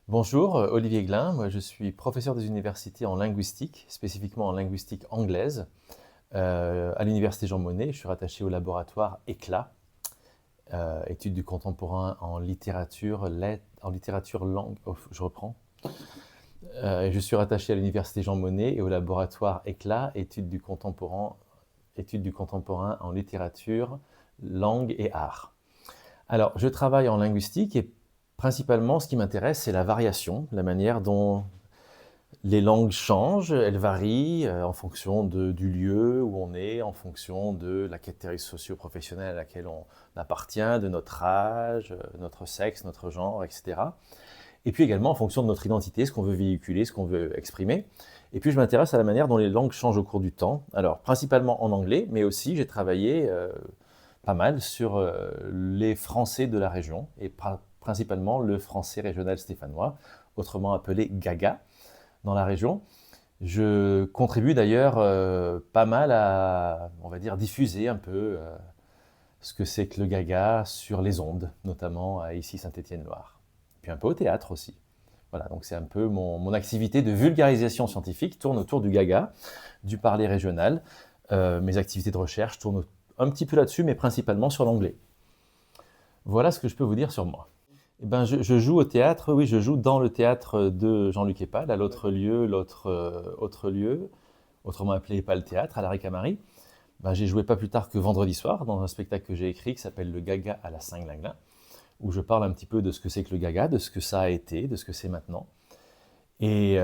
Bonjour, Olivier Glin. Moi, je suis professeur des universités en linguistique, spécifiquement en linguistique anglaise, à l'université Jean Monnet. Je suis rattaché au laboratoire ECLA, études du contemporain en littérature, en littérature langue. Oh, je reprends. Et je suis rattaché à l'université Jean Monnet et au laboratoire ECLA, études du contemporain en littérature, langue et art. Alors, je travaille en linguistique et principalement, ce qui m'intéresse, c'est la variation, la manière dont les langues changent, elles varient en fonction du lieu où on est, en fonction de la catégorie socio-professionnelle à laquelle on appartient, de notre âge, notre sexe, notre genre, etc. Et puis également en fonction de notre identité, ce qu'on veut véhiculer, ce qu'on veut exprimer. Et puis je m'intéresse à la manière dont les langues changent au cours du temps. Alors principalement en anglais, mais aussi j'ai travaillé pas mal sur les Français de la région, et principalement le français régional stéphanois, autrement appelé Gaga, dans la région. Je contribue d'ailleurs pas mal à, on va dire, diffuser un peu ce que c'est que le Gaga sur les ondes, notamment à ici Saint-Étienne-Loire. Puis un peu au théâtre aussi. Voilà, donc c'est un peu mon activité de vulgarisation scientifique tourne autour du Gaga, du parler régional. Mes activités de recherche tournent un petit peu là-dessus, mais principalement sur l'anglais. Voilà ce que je peux vous dire sur moi. Eh ben, je joue au théâtre, oui, je joue dans le théâtre de Jean-Luc Epal, à l'autre lieu, autre lieu, autrement appelé Epal Théâtre, à la Ricamarie. Ben, j'ai joué pas plus tard que vendredi soir dans un spectacle que j'ai écrit qui s'appelle Le Gaga à la Saint-Glinglin, où je parle un petit peu de ce que c'est que le Gaga, de ce que ça a été, de ce que c'est maintenant. Et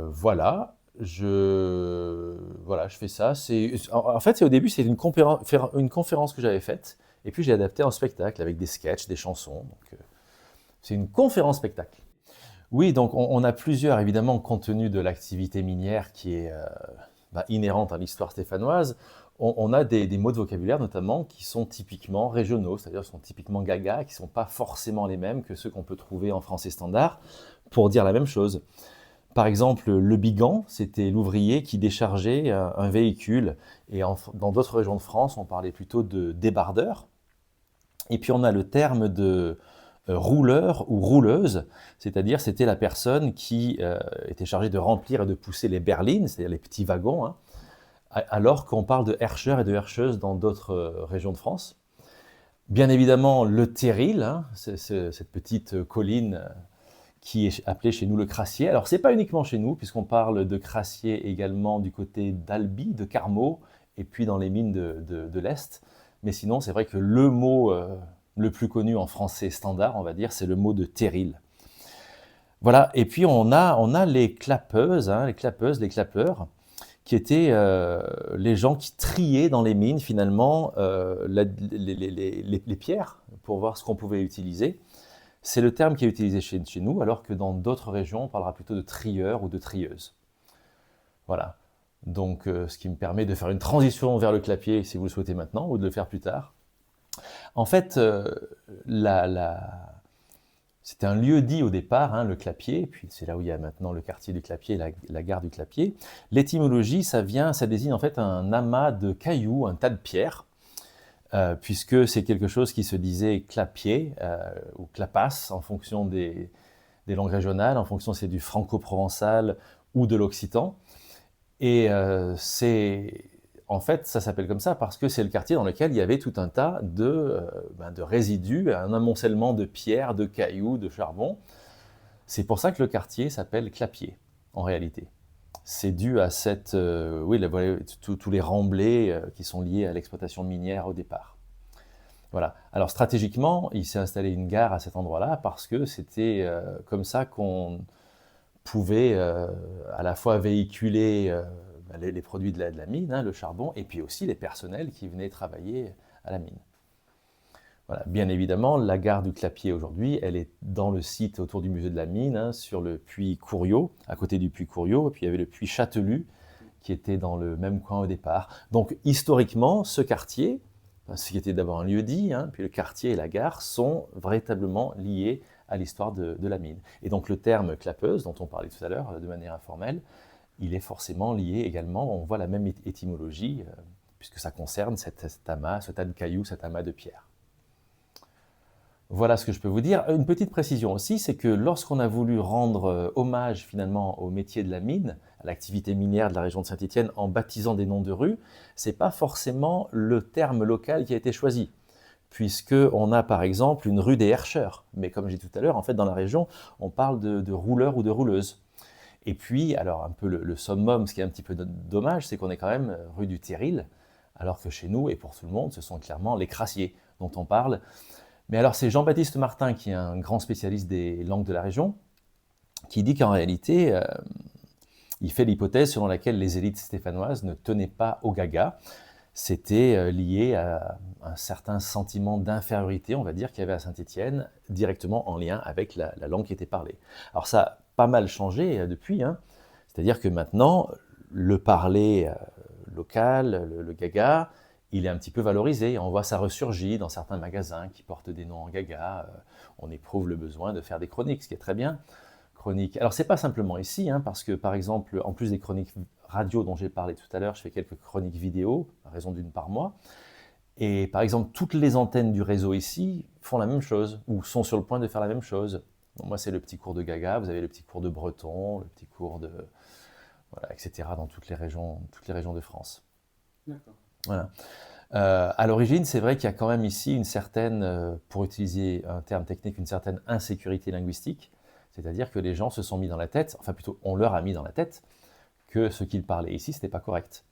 voilà, je fais ça. En fait, au début, c'est une conférence que j'avais faite, et puis j'ai adapté en spectacle avec des sketchs, des chansons. Donc, c'est une conférence spectacle. Oui, donc on a plusieurs, évidemment, compte tenu de l'activité minière qui est inhérente à l'histoire stéphanoise. On a des mots de vocabulaire, notamment, qui sont typiquement régionaux, c'est-à-dire qui sont typiquement gaga, qui ne sont pas forcément les mêmes que ceux qu'on peut trouver en français standard pour dire la même chose. Par exemple, le bigan, c'était l'ouvrier qui déchargeait un véhicule. Et dans d'autres régions de France, on parlait plutôt de débardeur. Et puis on a le terme de rouleur ou rouleuse, c'est-à-dire c'était la personne qui était chargée de remplir et de pousser les berlines, c'est-à-dire les petits wagons, hein, alors qu'on parle de herscheur et de herscheuse dans d'autres régions de France. Bien évidemment, le terril, hein, cette petite colline qui est appelée chez nous le crassier. Alors, c'est pas uniquement chez nous, puisqu'on parle de crassier également du côté d'Albi, de Carmaux, et puis dans les mines de l'Est. Mais sinon, c'est vrai que le mot le plus connu en français standard, on va dire, c'est le mot de terril. Voilà, et puis on a les clapeuses, hein, les clapeuses, les clapeurs, qui étaient les gens qui triaient dans les mines finalement les pierres pour voir ce qu'on pouvait utiliser. C'est le terme qui est utilisé chez nous, alors que dans d'autres régions, on parlera plutôt de trieur ou de trieuse. Voilà. Donc, ce qui me permet de faire une transition vers le clapier, si vous le souhaitez maintenant, ou de le faire plus tard. En fait, c'était un lieu-dit au départ, hein, le Clapier, puis c'est là où il y a maintenant le quartier du Clapier, la gare du Clapier. L'étymologie, ça désigne en fait un amas de cailloux, un tas de pierres, puisque c'est quelque chose qui se disait clapier ou clapasse en fonction des langues régionales, en fonction c'est du franco-provençal ou de l'occitan. Et en fait, ça s'appelle comme ça parce que c'est le quartier dans lequel il y avait tout un tas de résidus, un amoncellement de pierres, de cailloux, de charbon. C'est pour ça que le quartier s'appelle Clapier, en réalité. C'est dû à tous les remblais qui sont liés à l'exploitation minière au départ. Voilà. Alors stratégiquement, il s'est installé une gare à cet endroit-là parce que c'était comme ça qu'on pouvait à la fois véhiculer les produits de la mine, hein, le charbon, et puis aussi les personnels qui venaient travailler à la mine. Voilà. Bien évidemment, la gare du Clapier aujourd'hui, elle est dans le site autour du musée de la mine, hein, sur le puits Couriot, à côté du puits Couriot, et puis il y avait le puits Châtelu, qui était dans le même coin au départ. Donc historiquement, ce quartier, ce qui était d'abord un lieu-dit, hein, puis le quartier et la gare sont véritablement liés à l'histoire de la mine. Et donc le terme clapeuse, dont on parlait tout à l'heure de manière informelle, il est forcément lié également, on voit la même étymologie, puisque ça concerne cet amas, ce tas de cailloux, cet amas de pierres. Voilà ce que je peux vous dire. Une petite précision aussi, c'est que lorsqu'on a voulu rendre hommage finalement au métier de la mine, à l'activité minière de la région de Saint-Étienne en baptisant des noms de rues, c'est pas forcément le terme local qui a été choisi, puisqu'on a par exemple une rue des Herscheurs. Mais comme j'ai dit tout à l'heure, en fait dans la région, on parle de rouleurs ou de rouleuses. Et puis, alors un peu le summum, ce qui est un petit peu dommage, c'est qu'on est quand même rue du Terril, alors que chez nous, et pour tout le monde, ce sont clairement les Crassiers dont on parle. Mais alors c'est Jean-Baptiste Martin, qui est un grand spécialiste des langues de la région, qui dit qu'en réalité, il fait l'hypothèse selon laquelle les élites stéphanoises ne tenaient pas au gaga. C'était lié à un certain sentiment d'infériorité, on va dire, qu'il y avait à Saint-Étienne, directement en lien avec la langue qui était parlée. Alors ça a pas mal changé depuis, hein. C'est-à-dire que maintenant, le parler local, le gaga, il est un petit peu valorisé. On voit ça ressurgir dans certains magasins qui portent des noms en gaga. On éprouve le besoin de faire des chroniques, ce qui est très bien. Chroniques. Alors, c'est pas simplement ici, hein, parce que, par exemple, en plus des chroniques radio dont j'ai parlé tout à l'heure, je fais quelques chroniques vidéo, à raison d'une par mois. Et par exemple, toutes les antennes du réseau ici font la même chose, ou sont sur le point de faire la même chose. Donc, moi, c'est le petit cours de gaga, vous avez le petit cours de breton, le petit cours de... Voilà, etc., dans toutes les régions de France. D'accord. Voilà. À l'origine, c'est vrai qu'il y a quand même ici une certaine, pour utiliser un terme technique, une certaine insécurité linguistique, c'est-à-dire que les gens se sont mis dans la tête, enfin plutôt on leur a mis dans la tête, que ce qu'ils parlaient ici, c'était pas correct.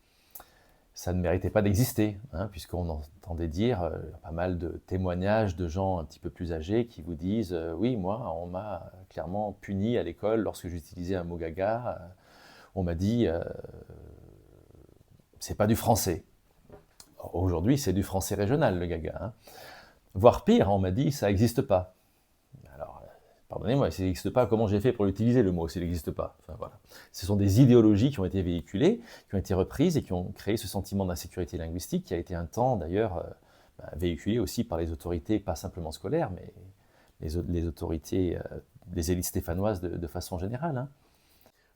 Ça ne méritait pas d'exister, hein, puisqu'on entendait dire pas mal de témoignages de gens un petit peu plus âgés qui vous disent oui, moi, on m'a clairement puni à l'école lorsque j'utilisais un mot gaga. On m'a dit c'est pas du français. Aujourd'hui, c'est du français régional, le gaga. Hein. Voire pire, on m'a dit ça n'existe pas. Alors, pardonnez-moi, s'il n'existe pas, comment j'ai fait pour l'utiliser le mot s'il n'existe pas? Enfin, voilà. Ce sont des idéologies qui ont été véhiculées, qui ont été reprises et qui ont créé ce sentiment d'insécurité linguistique qui a été un temps d'ailleurs véhiculé aussi par les autorités, pas simplement scolaires, mais les autorités, les élites stéphanoises de façon générale. Hein.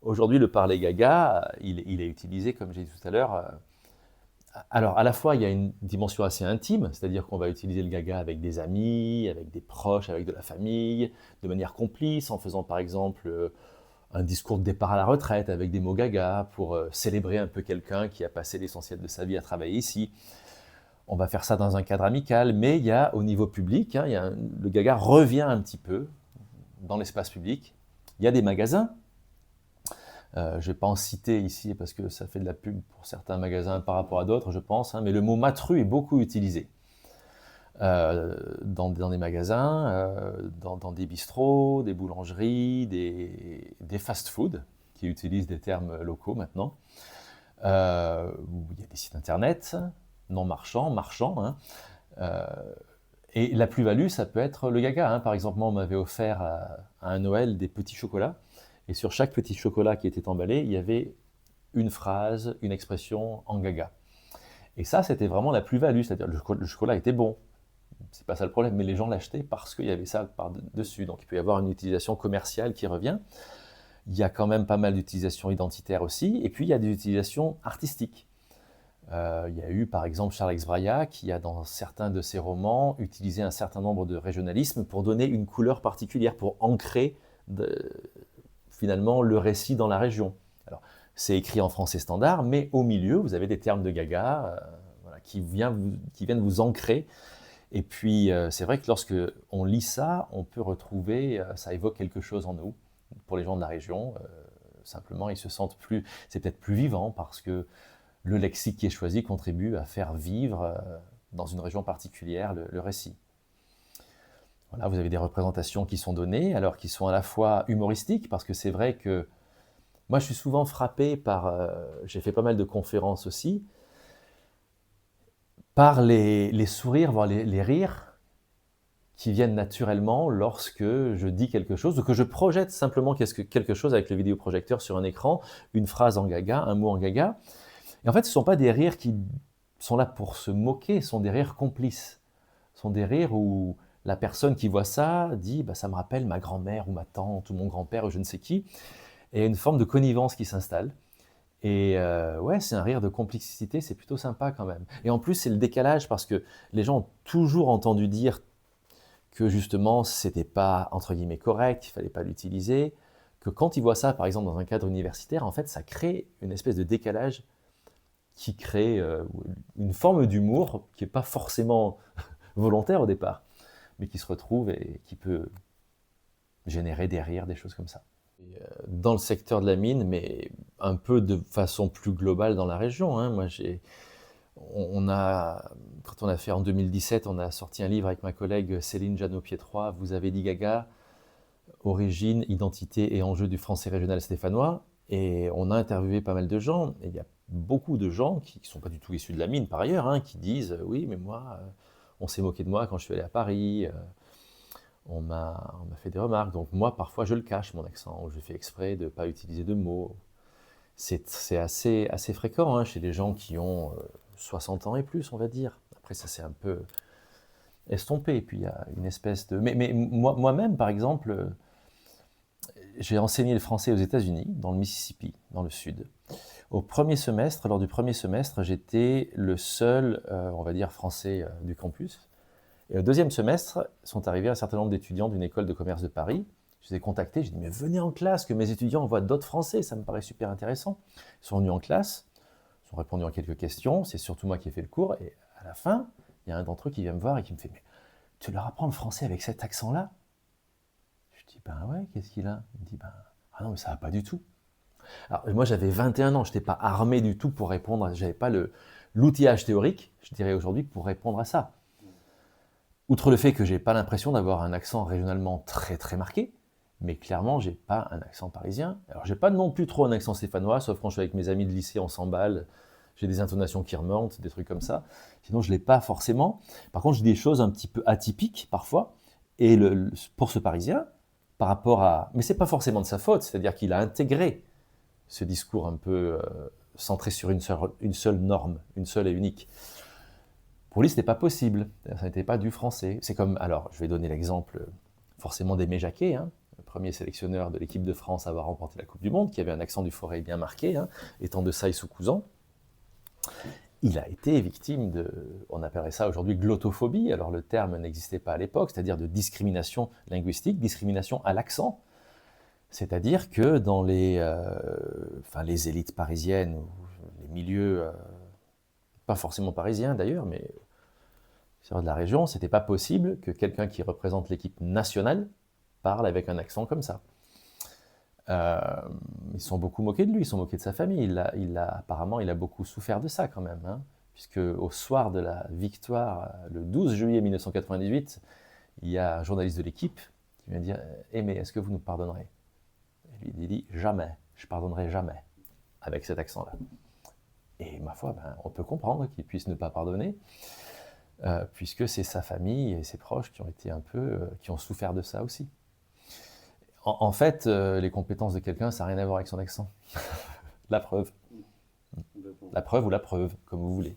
Aujourd'hui, le parler gaga, il est utilisé, comme j'ai dit tout à l'heure, alors, à la fois, il y a une dimension assez intime, c'est-à-dire qu'on va utiliser le gaga avec des amis, avec des proches, avec de la famille, de manière complice, en faisant par exemple un discours de départ à la retraite avec des mots gaga pour célébrer un peu quelqu'un qui a passé l'essentiel de sa vie à travailler ici. On va faire ça dans un cadre amical, mais il y a au niveau public, hein, le gaga revient un petit peu dans l'espace public. Il y a des magasins. Je ne vais pas en citer ici parce que ça fait de la pub pour certains magasins par rapport à d'autres, je pense, hein, mais le mot matru est beaucoup utilisé dans des magasins, dans des bistrots, des boulangeries, des fast-food qui utilisent des termes locaux maintenant. Où il y a des sites internet non marchands, marchands. Hein, et la plus-value, ça peut être le gaga. Hein. Par exemple, moi, on m'avait offert à un Noël des petits chocolats. Et sur chaque petit chocolat qui était emballé, il y avait une phrase, une expression en gaga. Et ça, c'était vraiment la plus-value, c'est-à-dire le chocolat était bon. C'est pas ça le problème, mais les gens l'achetaient parce qu'il y avait ça par-dessus. Donc il peut y avoir une utilisation commerciale qui revient. Il y a quand même pas mal d'utilisations identitaires aussi, et puis il y a des utilisations artistiques. Il y a eu par exemple Charles-Ax Braillat qui a dans certains de ses romans utilisé un certain nombre de régionalismes pour donner une couleur particulière, pour ancrer finalement le récit dans la région. Alors, c'est écrit en français standard, mais au milieu, vous avez des termes de gaga voilà, qui viennent vous ancrer. Et puis, c'est vrai que lorsque on lit ça, on peut retrouver, ça évoque quelque chose en nous, pour les gens de la région. Simplement, ils se sentent plus, c'est peut-être plus vivant parce que le lexique qui est choisi contribue à faire vivre dans une région particulière le récit. Voilà, vous avez des représentations qui sont données, alors qui sont à la fois humoristiques, parce que c'est vrai que moi je suis souvent frappé par, j'ai fait pas mal de conférences aussi, par les sourires, voire les rires qui viennent naturellement lorsque je dis quelque chose, ou que je projette simplement quelque chose avec le vidéoprojecteur sur un écran, une phrase en gaga, un mot en gaga. Et en fait, ce ne sont pas des rires qui sont là pour se moquer, ce sont des rires complices. Ce sont des rires où la personne qui voit ça dit bah, « ça me rappelle ma grand-mère ou ma tante ou mon grand-père ou je ne sais qui ». Et il y a une forme de connivence qui s'installe. Et ouais, c'est un rire de complicité, c'est plutôt sympa quand même. Et en plus, c'est le décalage parce que les gens ont toujours entendu dire que justement, c'était pas, entre guillemets, correct, il fallait pas l'utiliser, que quand ils voient ça, par exemple, dans un cadre universitaire, en fait, ça crée une espèce de décalage qui crée une forme d'humour qui n'est pas forcément volontaire au départ, mais qui se retrouve et qui peut générer des rires, des choses comme ça. Dans le secteur de la mine, mais un peu de façon plus globale dans la région. Hein. Moi, quand on a fait en 2017, on a sorti un livre avec ma collègue Céline Janot-Piedroy, Vous avez dit Gaga, origine, identité et enjeux du français régional stéphanois. Et on a interviewé pas mal de gens, et il y a beaucoup de gens qui ne sont pas du tout issus de la mine par ailleurs, hein, qui disent oui, mais moi, on s'est moqué de moi quand je suis allé à Paris, on m'a fait des remarques. Donc moi, parfois, je le cache, mon accent, ou je fais exprès de ne pas utiliser de mots. C'est assez fréquent hein, chez des gens qui ont 60 ans et plus, on va dire. Après, ça s'est un peu estompé. Et puis, il y a une espèce de... Mais moi-même, par exemple, j'ai enseigné le français aux États-Unis, dans le Mississippi, dans le sud. Lors du premier semestre, j'étais le seul, on va dire, français du campus. Et au deuxième semestre, sont arrivés un certain nombre d'étudiants d'une école de commerce de Paris. Je les ai contactés, j'ai dit, mais venez en classe, que mes étudiants voient d'autres Français, ça me paraît super intéressant. Ils sont venus en classe, ils ont répondu à quelques questions, c'est surtout moi qui ai fait le cours, et à la fin, il y a un d'entre eux qui vient me voir et qui me fait, mais tu leur apprends le français avec cet accent-là? Je dis, ben ouais, qu'est-ce qu'il a? Il me dit, ben, ah non, mais ça va pas du tout. Alors, moi, j'avais 21 ans, je n'étais pas armé du tout pour répondre, je n'avais pas l'outillage théorique, je dirais aujourd'hui, pour répondre à ça. Outre le fait que je n'ai pas l'impression d'avoir un accent régionalement très très marqué, mais clairement, je n'ai pas un accent parisien. Alors, je n'ai pas non plus trop un accent stéphanois, sauf quand je suis avec mes amis de lycée, on s'emballe, j'ai des intonations qui remontent, des trucs comme ça. Sinon, je ne l'ai pas forcément. Par contre, je dis des choses un petit peu atypiques parfois, et pour ce Parisien, par rapport à... Mais ce n'est pas forcément de sa faute, c'est-à-dire qu'il a intégré ce discours un peu centré sur une seule norme, une seule et unique. Pour lui, ce n'était pas possible, ça n'était pas du français. C'est comme, alors, je vais donner l'exemple forcément d'Aimé Jacquet, hein, le premier sélectionneur de l'équipe de France à avoir remporté la Coupe du Monde, qui avait un accent du Forêt bien marqué, hein, étant de Saille-sous-Couzan. Il a été victime on appellerait ça aujourd'hui glottophobie, alors le terme n'existait pas à l'époque, c'est-à-dire de discrimination linguistique, discrimination à l'accent. C'est-à-dire que dans les élites parisiennes, ou les milieux, pas forcément parisiens d'ailleurs, mais sur de la région, c'était pas possible que quelqu'un qui représente l'équipe nationale parle avec un accent comme ça. Ils sont beaucoup moqués de lui, ils sont moqués de sa famille. Apparemment, il a beaucoup souffert de ça quand même, hein, puisque au soir de la victoire, le 12 juillet 1998, il y a un journaliste de l'équipe qui vient dire « Eh mais est-ce que vous nous pardonnerez ?» Et lui il dit « Jamais, je pardonnerai jamais », avec cet accent-là. Et ma foi, on peut comprendre qu'il puisse ne pas pardonner, puisque c'est sa famille et ses proches qui ont été qui ont souffert de ça aussi. En fait, les compétences de quelqu'un, ça n'a rien à voir avec son accent. La preuve. La preuve ou la preuve, comme vous voulez.